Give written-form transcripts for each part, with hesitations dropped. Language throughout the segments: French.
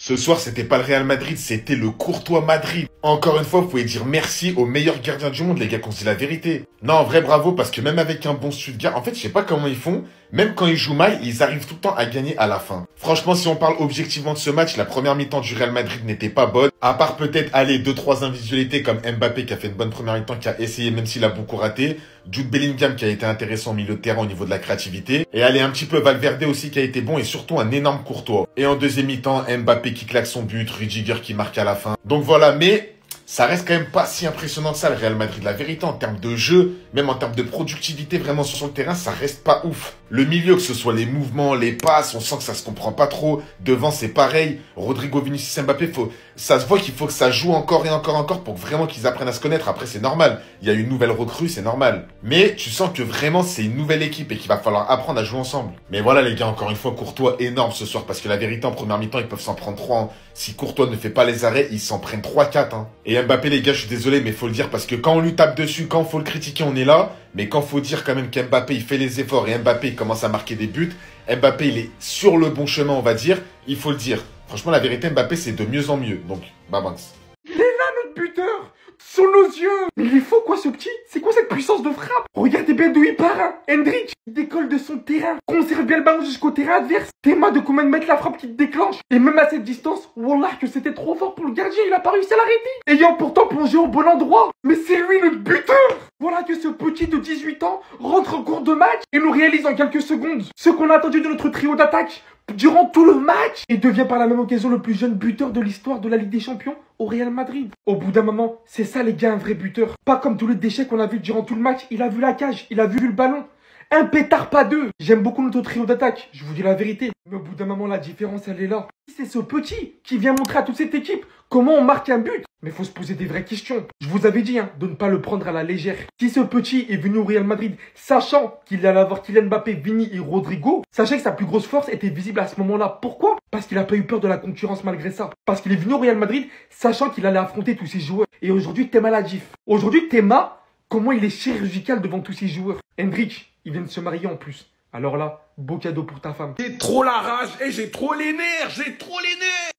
Ce soir, c'était pas le Real Madrid, c'était le Courtois Madrid. Encore une fois, vous pouvez dire merci aux meilleurs gardiens du monde, les gars, qu'on se dit la vérité. Non, en vrai, bravo, parce que même avec un bon Stuttgart, en fait, je sais pas comment ils font. Même quand ils jouent mal, ils arrivent tout le temps à gagner à la fin. Franchement, si on parle objectivement de ce match, la première mi-temps du Real Madrid n'était pas bonne. À part peut-être, aller 2-3 individualités comme Mbappé qui a fait une bonne première mi-temps, qui a essayé même s'il a beaucoup raté. Jude Bellingham qui a été intéressant au milieu de terrain au niveau de la créativité. Et aller un petit peu Valverde aussi qui a été bon et surtout un énorme Courtois. Et en deuxième mi-temps, Mbappé qui claque son but, Rudiger qui marque à la fin. Donc voilà, mais ça reste quand même pas si impressionnant que ça, le Real Madrid. La vérité, en termes de jeu, même en termes de productivité vraiment sur le terrain, ça reste pas ouf. Le milieu, que ce soit les mouvements, les passes, on sent que ça se comprend pas trop. Devant, c'est pareil. Rodrigo, Vinicius, Mbappé, ça se voit qu'il faut que ça joue encore et encore pour vraiment qu'ils apprennent à se connaître. Après, c'est normal. Il y a une nouvelle recrue, c'est normal. Mais tu sens que vraiment, c'est une nouvelle équipe et qu'il va falloir apprendre à jouer ensemble. Mais voilà, les gars, encore une fois, Courtois énorme ce soir. Parce que la vérité, en première mi-temps, ils peuvent s'en prendre 3. Hein. Si Courtois ne fait pas les arrêts, ils s'en prennent 3-4. Hein. Et Mbappé, les gars, je suis désolé, mais faut le dire parce que quand on lui tape dessus, quand faut le critiquer, on est là. Mais quand faut dire quand même qu'Mbappé, il fait les efforts et Mbappé, il commence à marquer des buts, Mbappé, il est sur le bon chemin, on va dire. Il faut le dire. Franchement, la vérité, Mbappé, c'est de mieux en mieux. Donc, Babans. Il est là, notre buteur! Sous nos yeux! Mais il est faux, quoi, ce petit? C'est quoi cette puissance de frappe? Regardez bien d'où il part, hein. Hendrik, il décolle de son terrain, conserve bien le ballon jusqu'au terrain adverse. Théma de combien de mètres la frappe qui te déclenche. Et même à cette distance, wallah que c'était trop fort pour le gardien, il a pas réussi à l'arrêter. Ayant pourtant plongé au bon endroit. Mais c'est lui notre buteur! Voilà que ce petit de 18 ans rentre en cours de match et nous réalise en quelques secondes ce qu'on a attendu de notre trio d'attaque durant tout le match et devient par la même occasion le plus jeune buteur de l'histoire de la Ligue des Champions au Real Madrid. Au bout d'un moment, c'est ça les gars, un vrai buteur. Pas comme tous les déchets qu'on a vu durant tout le match, il a vu la cage, il a vu le ballon. Un pétard, pas deux. J'aime beaucoup notre trio d'attaque, je vous dis la vérité. Mais au bout d'un moment, la différence, elle est là. C'est ce petit qui vient montrer à toute cette équipe comment on marque un but. Mais faut se poser des vraies questions. Je vous avais dit de ne pas le prendre à la légère. Si ce petit est venu au Real Madrid sachant qu'il allait avoir Kylian Mbappé, Vini et Rodrigo, sachez que sa plus grosse force était visible à ce moment-là. Pourquoi? Parce qu'il n'a pas eu peur de la concurrence malgré ça. Parce qu'il est venu au Real Madrid sachant qu'il allait affronter tous ces joueurs. Et aujourd'hui, Théma l'a dit. Aujourd'hui, Théma, comment il est chirurgical devant tous ces joueurs. Hendrik, il vient de se marier en plus. Alors là, beau cadeau pour ta femme. J'ai trop la rage et j'ai trop les nerfs,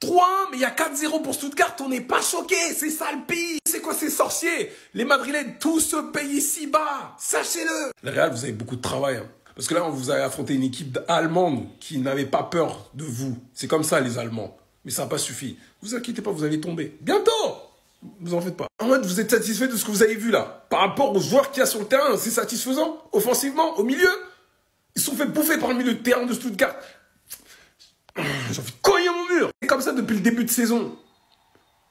3-1, mais il y a 4-0 pour Stuttgart, on n'est pas choqué, c'est ça le pire. C'est quoi ces sorciers? Les Madrilènes, tout se paye si bas, sachez-le. Le Real, vous avez beaucoup de travail. Hein. Parce que là, vous avez affronté une équipe allemande qui n'avait pas peur de vous. C'est comme ça, les Allemands. Mais ça n'a pas suffi. Vous inquiétez pas, vous allez tomber. Bientôt! Vous en faites pas. En mode, vous êtes satisfait de ce que vous avez vu là. Par rapport aux joueurs qu'il y a sur le terrain, c'est satisfaisant? Offensivement, au milieu? Ils se sont fait bouffer par le milieu de terrain de Stuttgart. J'ai envie de cogner mon mur. C'est comme ça depuis le début de saison.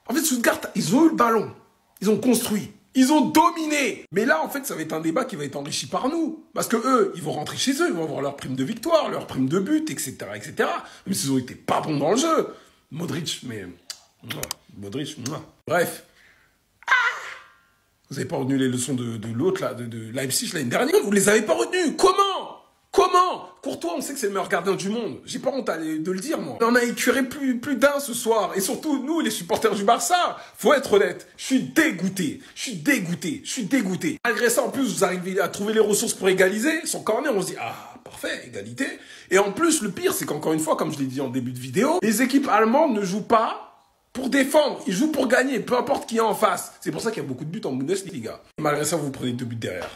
En fait, Stuttgart, ils ont eu le ballon. Ils ont construit. Ils ont dominé. Mais là, en fait, ça va être un débat qui va être enrichi par nous. Parce que eux, ils vont rentrer chez eux. Ils vont avoir leur prime de victoire, leur prime de but, etc., etc. Même s'ils ont été pas bons dans le jeu. Modric, mais... Modric, bref. Vous n'avez pas retenu les leçons de l'autre, là, de Leipzig l'année dernière. Vous les avez pas retenues. Comment? Courtois, on sait que c'est le meilleur gardien du monde. J'ai pas honte de le dire, moi. On a écuré plus d'un ce soir. Et surtout, nous, les supporters du Barça, faut être honnête. Je suis dégoûté. Malgré ça, en plus, vous arrivez à trouver les ressources pour égaliser. Son corner, on se dit, ah, parfait, égalité. Et en plus, le pire, c'est qu'encore une fois, comme je l'ai dit en début de vidéo, les équipes allemandes ne jouent pas pour défendre. Ils jouent pour gagner, peu importe qui est en face. C'est pour ça qu'il y a beaucoup de buts en Bundesliga. Et malgré ça, vous prenez 2 buts derrière.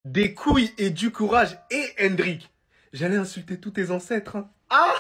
Des couilles et du courage et Hendrik. J'allais insulter tous tes ancêtres. Hein. Ah!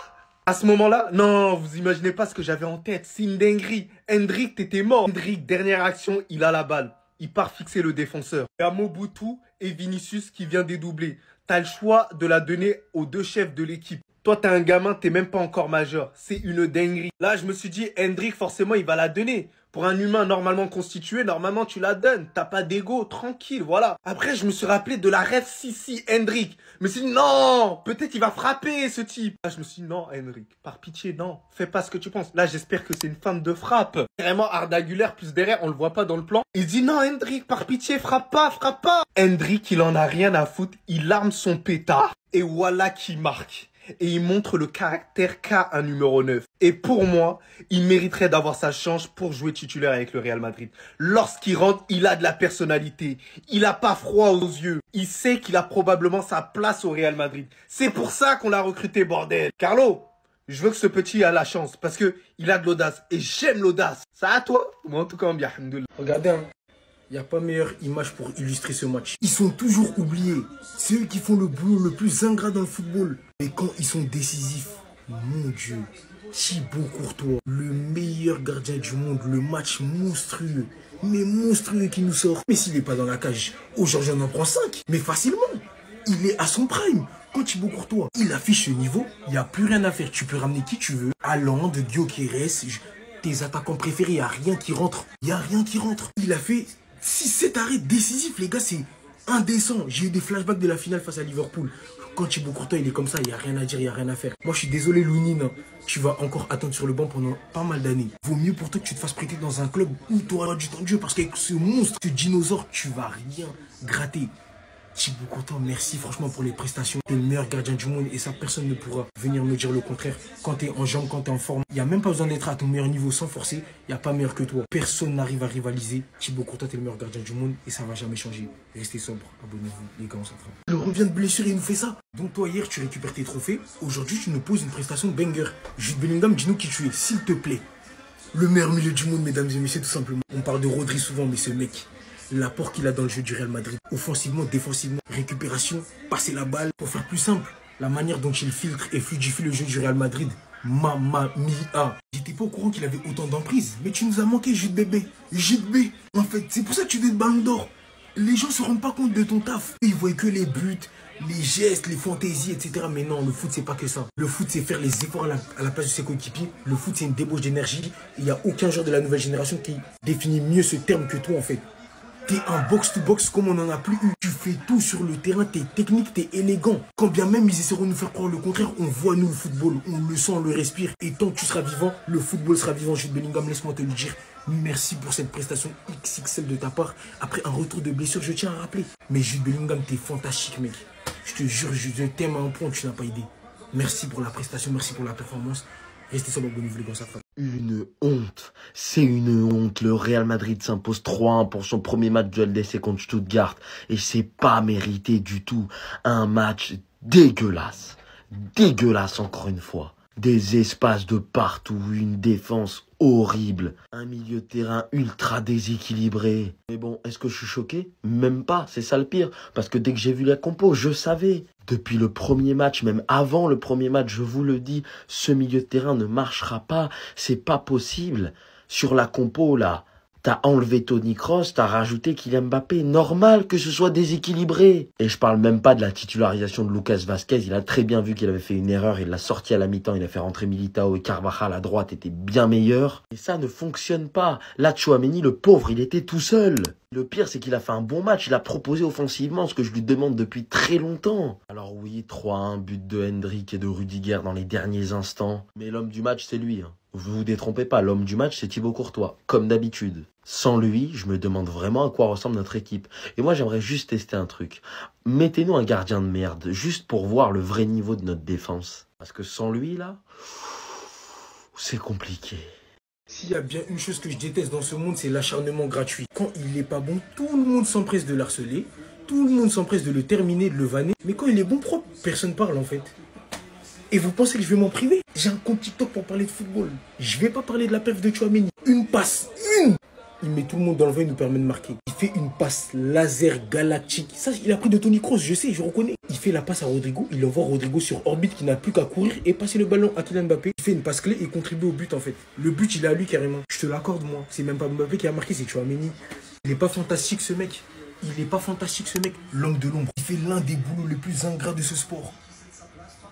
À ce moment-là, non, vous imaginez pas ce que j'avais en tête. C'est une dinguerie. Hendrik, t'étais mort. Hendrik, dernière action, il a la balle. Il part fixer le défenseur. Il y a Mobutu et Vinicius qui vient dédoubler. T'as le choix de la donner aux 2 chefs de l'équipe. Toi, t'es un gamin, t'es même pas encore majeur. C'est une dinguerie. Là, je me suis dit, Hendrik, forcément, il va la donner. Pour un humain normalement constitué, normalement, tu la donnes. T'as pas d'ego, tranquille, voilà. Après, je me suis rappelé de la rêve Sissi, Hendrik. Je me suis dit, non, peut-être il va frapper, ce type. Là, je me suis dit, non, Hendrik, par pitié, non. Fais pas ce que tu penses. Là, j'espère que c'est une feinte de frappe. Vraiment, Arda Güler, plus derrière, on le voit pas dans le plan. Il dit, non, Hendrik, par pitié, frappe pas, frappe pas. Hendrik, il en a rien à foutre. Il arme son pétard. Et voilà qui marque. Et il montre le caractère qu'a un numéro 9. Et pour moi, il mériterait d'avoir sa chance pour jouer titulaire avec le Real Madrid. Lorsqu'il rentre, il a de la personnalité. Il n'a pas froid aux yeux. Il sait qu'il a probablement sa place au Real Madrid. C'est pour ça qu'on l'a recruté, bordel. Carlo, je veux que ce petit ait la chance parce que il a de l'audace. Et j'aime l'audace. Ça à toi? Moi, en tout cas, bien. Regardez, hein. Il n'y a pas meilleure image pour illustrer ce match. Ils sont toujours oubliés. C'est eux qui font le boulot le plus ingrat dans le football. Mais quand ils sont décisifs, mon Dieu, Thibaut Courtois, le meilleur gardien du monde, le match monstrueux, mais monstrueux qui nous sort. Mais s'il n'est pas dans la cage, aujourd'hui on en prend 5, mais facilement. Il est à son prime. Quand Thibaut Courtois, il affiche ce niveau, il n'y a plus rien à faire. Tu peux ramener qui tu veux. Haaland, Gyökeres, tes attaquants préférés, il n'y a rien qui rentre. Il n'y a rien qui rentre. Il a fait 6-7 arrêts décisifs, les gars, c'est indécent. J'ai eu des flashbacks de la finale face à Liverpool. Quand Thibaut Courtois, il est comme ça, il n'y a rien à dire, il n'y a rien à faire. Moi, je suis désolé, Lounine, tu vas encore attendre sur le banc pendant pas mal d'années. Vaut mieux pour toi que tu te fasses prêter dans un club où tu auras du temps de jeu, parce qu'avec ce monstre, ce dinosaure, tu vas rien gratter. Thibaut Courtois, merci franchement pour les prestations. T'es le meilleur gardien du monde et ça, personne ne pourra venir me dire le contraire. Quand t'es en jambes, quand t'es en forme, il n'y a même pas besoin d'être à ton meilleur niveau sans forcer. Il n'y a pas meilleur que toi. Personne n'arrive à rivaliser. Thibaut Courtois, t'es le meilleur gardien du monde et ça va jamais changer. Restez sobre, abonnez-vous, les gars, on s'en frappe. Il revient de blessure et il nous fait ça. Donc toi, hier, tu récupères tes trophées. Aujourd'hui, tu nous poses une prestation de banger. Jude Bellingham, dis-nous qui tu es, s'il te plaît. Le meilleur milieu du monde, mesdames et messieurs, tout simplement. On parle de Rodri souvent, mais ce mec... L'apport qu'il a dans le jeu du Real Madrid, offensivement, défensivement, récupération, passer la balle. Pour faire plus simple, la manière dont il filtre et fluidifie le jeu du Real Madrid, mamma mia. J'étais pas au courant qu'il avait autant d'emprise, mais tu nous as manqué, Jude bébé. Jude B. En fait, c'est pour ça que tu es de Ballon d'Or. Les gens se rendent pas compte de ton taf. Ils voient que les buts, les gestes, les fantaisies, etc. Mais non, le foot, c'est pas que ça. Le foot, c'est faire les efforts à la place de ses coéquipiers. Le foot, c'est une débauche d'énergie. Il n'y a aucun joueur de la nouvelle génération qui définit mieux ce terme que toi, en fait. T'es un box-to-box comme on n'en a plus eu. Tu fais tout sur le terrain, t'es technique, t'es élégant. Quand bien même ils essaieront de nous faire croire le contraire, on voit nous le football, on le sent, on le respire. Et tant que tu seras vivant, le football sera vivant. Jude Bellingham, laisse-moi te le dire. Merci pour cette prestation XXL de ta part. Après un retour de blessure, je tiens à rappeler. Mais Jude Bellingham, t'es fantastique, mec. Je te jure, je t'aime à un point que tu n'as pas idée. Merci pour la prestation, merci pour la performance. Restez sur le bon niveau, les gars, ça fera. Une honte, c'est une honte. Le Real Madrid s'impose 3-1 pour son premier match de LDC contre Stuttgart. Et c'est pas mérité du tout. Un match dégueulasse. Dégueulasse encore une fois. Des espaces de partout, une défense horrible. Un milieu de terrain ultra déséquilibré. Mais bon, est-ce que je suis choqué? Même pas, c'est ça le pire. Parce que dès que j'ai vu la compo, je savais. Depuis le premier match, même avant le premier match, je vous le dis, ce milieu de terrain ne marchera pas. C'est pas possible. Sur la compo, là, t'as enlevé Toni Kroos, t'as rajouté Kylian Mbappé. Normal que ce soit déséquilibré. Et je parle même pas de la titularisation de Lucas Vazquez. Il a très bien vu qu'il avait fait une erreur. Il l'a sorti à la mi-temps. Il a fait rentrer Militao et Carvajal à droite était bien meilleur. Et ça ne fonctionne pas. Là, Tchouaméni, le pauvre, il était tout seul. Le pire, c'est qu'il a fait un bon match. Il a proposé offensivement ce que je lui demande depuis très longtemps. Alors oui, 3-1, but de Hendrick et de Rudiger dans les derniers instants. Mais l'homme du match, c'est lui. Vous vous détrompez pas, l'homme du match, c'est Thibaut Courtois, comme d'habitude. Sans lui, je me demande vraiment à quoi ressemble notre équipe. Et moi, j'aimerais juste tester un truc. Mettez-nous un gardien de merde, juste pour voir le vrai niveau de notre défense. Parce que sans lui, là, c'est compliqué. S'il y a bien une chose que je déteste dans ce monde, c'est l'acharnement gratuit. Quand il n'est pas bon, tout le monde s'empresse de l'harceler, tout le monde s'empresse de le terminer, de le vanner. Mais quand il est bon propre, personne parle en fait. Et vous pensez que je vais m'en priver? J'ai un compte TikTok pour parler de football. Je vais pas parler de la perf de Tchouaméni. Une passe, une! Il met tout le monde dans le vent et nous permet de marquer. Il fait une passe laser galactique. Ça, il a pris de Toni Kroos, je sais, je reconnais. Il fait la passe à Rodrigo. Il envoie Rodrigo sur orbite qui n'a plus qu'à courir et passer le ballon à Kylian Mbappé. Il fait une passe clé et contribue au but en fait. Le but, il est à lui carrément. Je te l'accorde moi. C'est même pas Mbappé qui a marqué, c'est Tchouaméni. Il est pas fantastique ce mec. Il est pas fantastique ce mec. L'homme de l'ombre. Il fait l'un des boulots les plus ingrats de ce sport.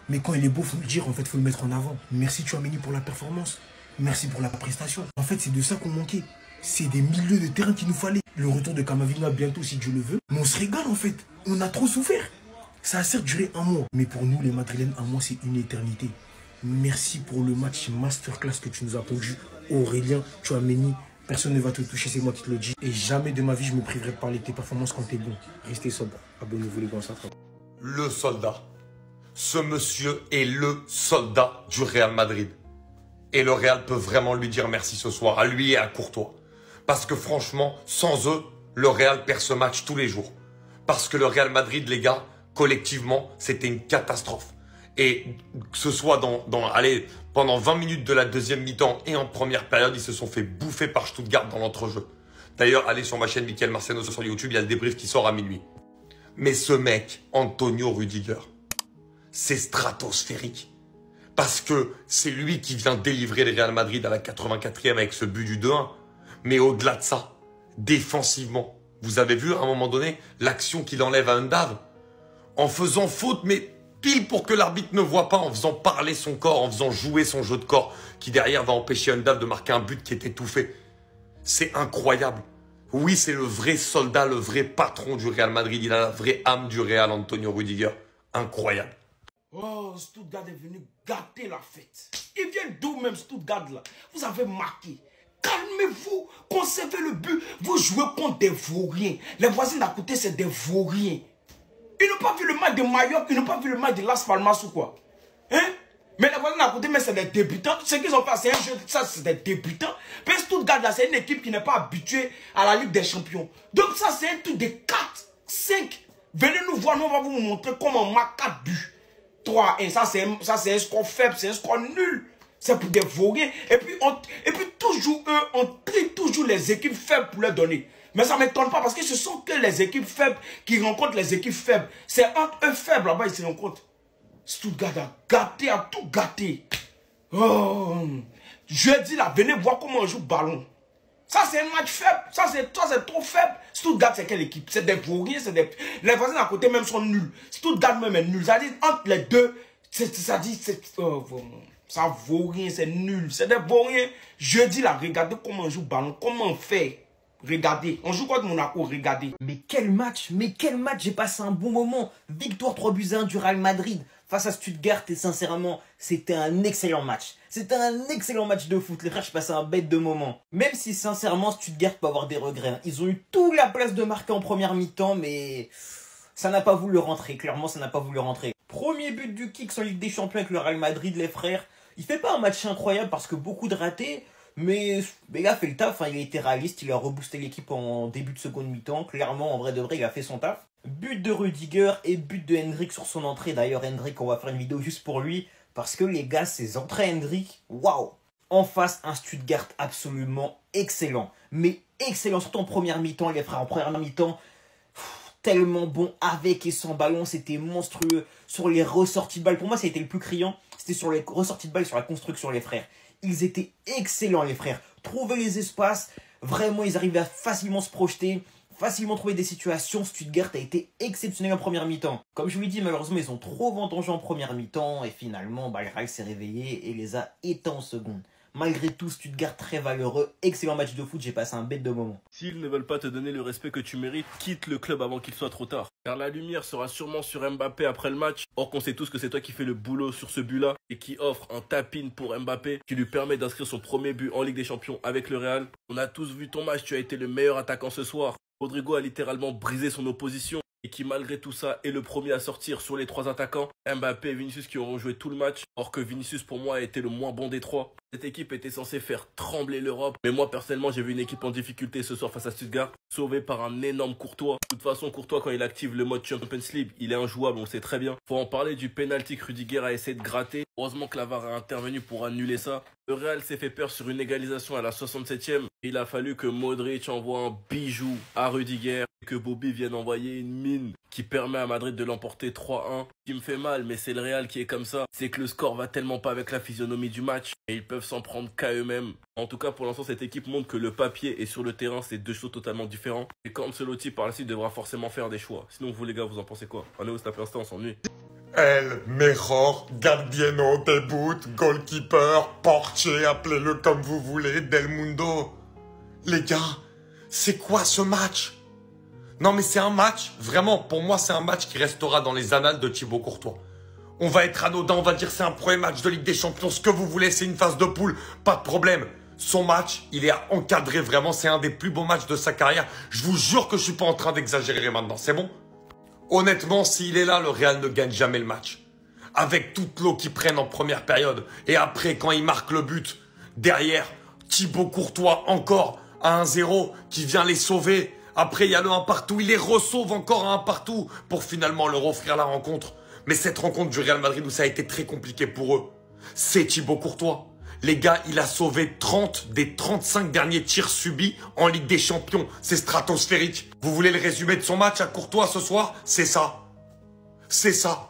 Mais quand il est beau, faut le dire, en fait, faut le mettre en avant. Merci Tchouaméni pour la performance. Merci pour la prestation. En fait, c'est de ça qu'on manquait. C'est des milieux de terrain qu'il nous fallait. Le retour de Camavinga bientôt, si Dieu le veut. Mais on se régale, en fait. On a trop souffert. Ça a certes duré un mois. Mais pour nous, les Madrilènes, un mois, c'est une éternité. Merci pour le match masterclass que tu nous as pondu. Aurélien, Tchouaméni, personne ne va te toucher, c'est moi qui te le dis. Et jamais de ma vie, je me priverai de parler de tes performances quand t'es bon. Restez sobre. Abonnez-vous les gars, ça fera. Le soldat. ce monsieur est le soldat du Real Madrid. Et le Real peut vraiment lui dire merci ce soir, à lui et à Courtois. Parce que franchement, sans eux, le Real perd ce match tous les jours. Parce que le Real Madrid, les gars, collectivement, c'était une catastrophe. Et que ce soit pendant 20 minutes de la deuxième mi-temps et en première période, ils se sont fait bouffer par Stuttgart dans l'entrejeu. D'ailleurs, allez sur ma chaîne Mickaël Marciano sur YouTube, il y a le débrief qui sort à minuit. Mais ce mec, Antonio Rudiger, c'est stratosphérique. Parce que c'est lui qui vient délivrer le Real Madrid à la 84e avec ce but du 2-1. Mais au-delà de ça, défensivement, vous avez vu à un moment donné l'action qu'il enlève à Undav en faisant faute, mais pile pour que l'arbitre ne voit pas, en faisant parler son corps, en faisant jouer son jeu de corps, qui derrière va empêcher Undav de marquer un but qui est étouffé. C'est incroyable. Oui, c'est le vrai soldat, le vrai patron du Real Madrid. Il a la vraie âme du Real, Antonio Rudiger. Incroyable. Oh, Stuttgart est venu gâter la fête. Ils viennent d'où même Stuttgart là? Vous avez marqué. Calmez-vous, conservez le but. Vous jouez contre des vauriens. Les voisins d'à côté, c'est des vauriens. Ils n'ont pas vu le match de Mallorca, ils n'ont pas vu le match de Las Palmas ou quoi? Hein? Mais les voisins d'à côté, mais c'est des débutants. Ce qu'ils ont fait, c'est un jeu, ça c'est des débutants. Mais Stuttgart là, c'est une équipe qui n'est pas habituée à la Ligue des Champions. Donc ça, c'est un truc de 4, 5. Venez nous voir, nous on va vous montrer comment on marque 4 buts. 3-1, ça c'est un score faible, c'est un score nul. C'est pour des vauriens. Et puis toujours eux, on trie toujours les équipes faibles pour leur donner. Mais ça ne m'étonne pas parce que ce sont que les équipes faibles qui rencontrent les équipes faibles. C'est entre eux faibles là-bas, ils se rencontrent. Stuttgart a gâté, a tout gâté. Oh, jeudi là, venez voir comment on joue ballon. Ça c'est un match faible, ça c'est trop faible. Stuttgart c'est quelle équipe? C'est des vauriens, c'est des... Les voisins à côté même sont nuls. Stuttgart même est nul. Ça dit entre les deux, ça vaut rien, c'est nul. C'est des vauriens. Jeudi là, regardez comment on joue ballon, comment on fait. Regardez, on joue contre Monaco, regardez. Mais quel match, j'ai passé un bon moment. Victoire 3-1 du Real Madrid face à Stuttgart et sincèrement, c'était un excellent match. C'était un excellent match de foot, les frères, je passais un bête de moment. Même si sincèrement, Stuttgart peut avoir des regrets. Hein. Ils ont eu toute la place de marquer en première mi-temps, mais ça n'a pas voulu rentrer, clairement ça n'a pas voulu rentrer. Premier but du Kicks en Ligue des Champions avec le Real Madrid, les frères. Il fait pas un match incroyable parce que beaucoup de ratés. Mais il a fait le taf, hein, il a été réaliste, il a reboosté l'équipe en début de seconde mi-temps. Clairement, en vrai de vrai, il a fait son taf. But de Rudiger et but de Hendrik sur son entrée. D'ailleurs, Hendrik, on va faire une vidéo juste pour lui. Parce que les gars, ses entrées Hendrik, waouh! En face, un Stuttgart absolument excellent. Mais excellent, surtout en première mi-temps, les frères. En première mi-temps, tellement bon avec et sans ballon, c'était monstrueux. Sur les ressorties de balles, pour moi, ça a été le plus criant. C'était sur les ressorties de balles, sur la construction, les frères. Ils étaient excellents, les frères. Trouver les espaces, vraiment, ils arrivaient à facilement se projeter, facilement trouver des situations. Stuttgart a été exceptionnel en première mi-temps. Comme je vous l'ai dit, malheureusement, ils ont trop vendangé en première mi-temps. Et finalement, le Real s'est réveillé et les a éteints en seconde. Malgré tout, Stuttgart très valeureux. Excellent match de foot, j'ai passé un bête de moment. S'ils ne veulent pas te donner le respect que tu mérites, quitte le club avant qu'il soit trop tard. Car la lumière sera sûrement sur Mbappé après le match. Or qu'on sait tous que c'est toi qui fais le boulot sur ce but-là et qui offre un tap-in pour Mbappé qui lui permet d'inscrire son premier but en Ligue des Champions avec le Real. On a tous vu ton match, tu as été le meilleur attaquant ce soir. Rodrigo a littéralement brisé son opposition et qui malgré tout ça est le premier à sortir sur les 3 attaquants. Mbappé et Vinicius qui auront joué tout le match, or que Vinicius pour moi a été le moins bon des 3. Cette équipe était censée faire trembler l'Europe, mais moi personnellement j'ai vu une équipe en difficulté ce soir face à Stuttgart, sauvée par un énorme Courtois. De toute façon Courtois quand il active le mode Champions League, il est injouable, on le sait très bien. Faut en parler du penalty que Rudiger a essayé de gratter, heureusement que la VAR a intervenu pour annuler ça. Le Real s'est fait peur sur une égalisation à la 67e, il a fallu que Modric envoie un bijou à Rudiger, et que Bobby vienne envoyer une mine qui permet à Madrid de l'emporter 3-1. Ce qui me fait mal, mais c'est le Real qui est comme ça, c'est que le score va tellement pas avec la physionomie du match, et ils peuvent s'en prendre qu'à eux-mêmes. En tout cas, pour l'instant, cette équipe montre que le papier et sur le terrain, c'est deux choses totalement différentes. Et Ancelotti, par la suite, devra forcément faire des choix. Sinon, vous les gars, vous en pensez quoi? On est où cet instant, on s'ennuie. El mejor gardieno debut, goalkeeper, portier, appelez-le comme vous voulez, Del Mundo. Les gars, c'est quoi ce match? Non mais c'est un match, vraiment, pour moi c'est un match qui restera dans les annales de Thibaut Courtois. On va être anodin, on va dire c'est un premier match de Ligue des Champions, ce que vous voulez, c'est une phase de poule, pas de problème. Son match, il est encadré vraiment, c'est un des plus beaux matchs de sa carrière. Je vous jure que je suis pas en train d'exagérer maintenant, c'est bon? Honnêtement, s'il est là, le Real ne gagne jamais le match. avec toute l'eau qu'ils prennent en première période. Et après, quand ils marquent le but, derrière, Thibaut Courtois encore à 1-0 qui vient les sauver. Après, il y a le 1 partout. Il les ressauve encore à 1 partout pour finalement leur offrir la rencontre. Mais cette rencontre du Real Madrid où ça a été très compliqué pour eux, c'est Thibaut Courtois. Les gars, il a sauvé 30 des 35 derniers tirs subis en Ligue des Champions. C'est stratosphérique. Vous voulez le résumé de son match à Courtois ce soir? C'est ça. C'est ça.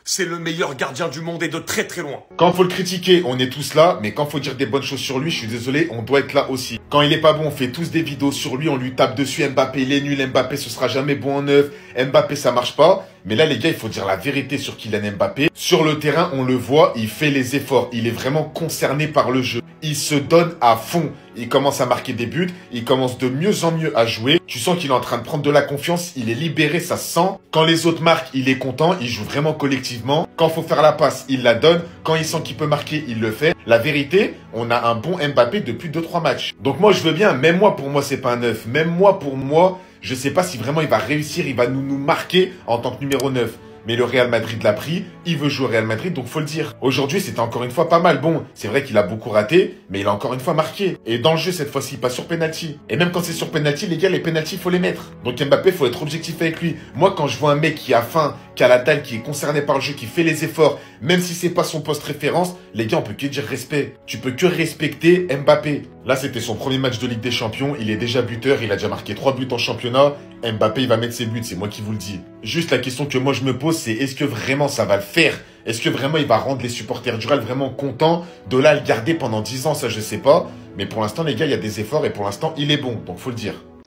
C'est le meilleur gardien du monde et de très très loin. Quand faut le critiquer, on est tous là, mais quand faut dire des bonnes choses sur lui, je suis désolé, on doit être là aussi. Quand il est pas bon, on fait tous des vidéos sur lui, on lui tape dessus, Mbappé il est nul, Mbappé ce sera jamais bon en neuf, Mbappé ça marche pas. Mais là les gars, il faut dire la vérité sur Kylian Mbappé. Sur le terrain, on le voit, il fait les efforts, il est vraiment concerné par le jeu. Il se donne à fond, il commence à marquer des buts, il commence de mieux en mieux à jouer. Tu sens qu'il est en train de prendre de la confiance, il est libéré, ça se sent. Quand les autres marquent, il est content, il joue vraiment collectivement. Quand faut faire la passe, il la donne. Quand il sent qu'il peut marquer, il le fait. La vérité, on a un bon Mbappé depuis 2-3 matchs. Donc moi je veux bien, même moi pour moi c'est pas un neuf. Même moi pour moi, je sais pas si vraiment il va réussir, il va nous marquer en tant que numéro 9. Mais le Real Madrid l'a pris, il veut jouer au Real Madrid, donc faut le dire. Aujourd'hui, c'était encore une fois pas mal. Bon, c'est vrai qu'il a beaucoup raté, mais il a encore une fois marqué. Et dans le jeu, cette fois-ci, pas sur penalty. Et même quand c'est sur penalty, les gars, les penalty, faut les mettre. Donc Mbappé, faut être objectif avec lui. Moi, quand je vois un mec qui a faim, qui a la dalle, qui est concerné par le jeu, qui fait les efforts, même si c'est pas son poste référence, les gars, on peut que dire respect. Tu peux que respecter Mbappé. Là, c'était son premier match de Ligue des Champions. Il est déjà buteur. Il a déjà marqué 3 buts en championnat. Mbappé, il va mettre ses buts. C'est moi qui vous le dis. Juste la question que moi je me pose, c'est est-ce que vraiment ça va le faire? Est-ce que vraiment il va rendre les supporters du Real vraiment contents de là le garder pendant 10 ans? Ça, je sais pas. Mais pour l'instant, les gars, il y a des efforts et pour l'instant, il est bon. Donc, faut le dire.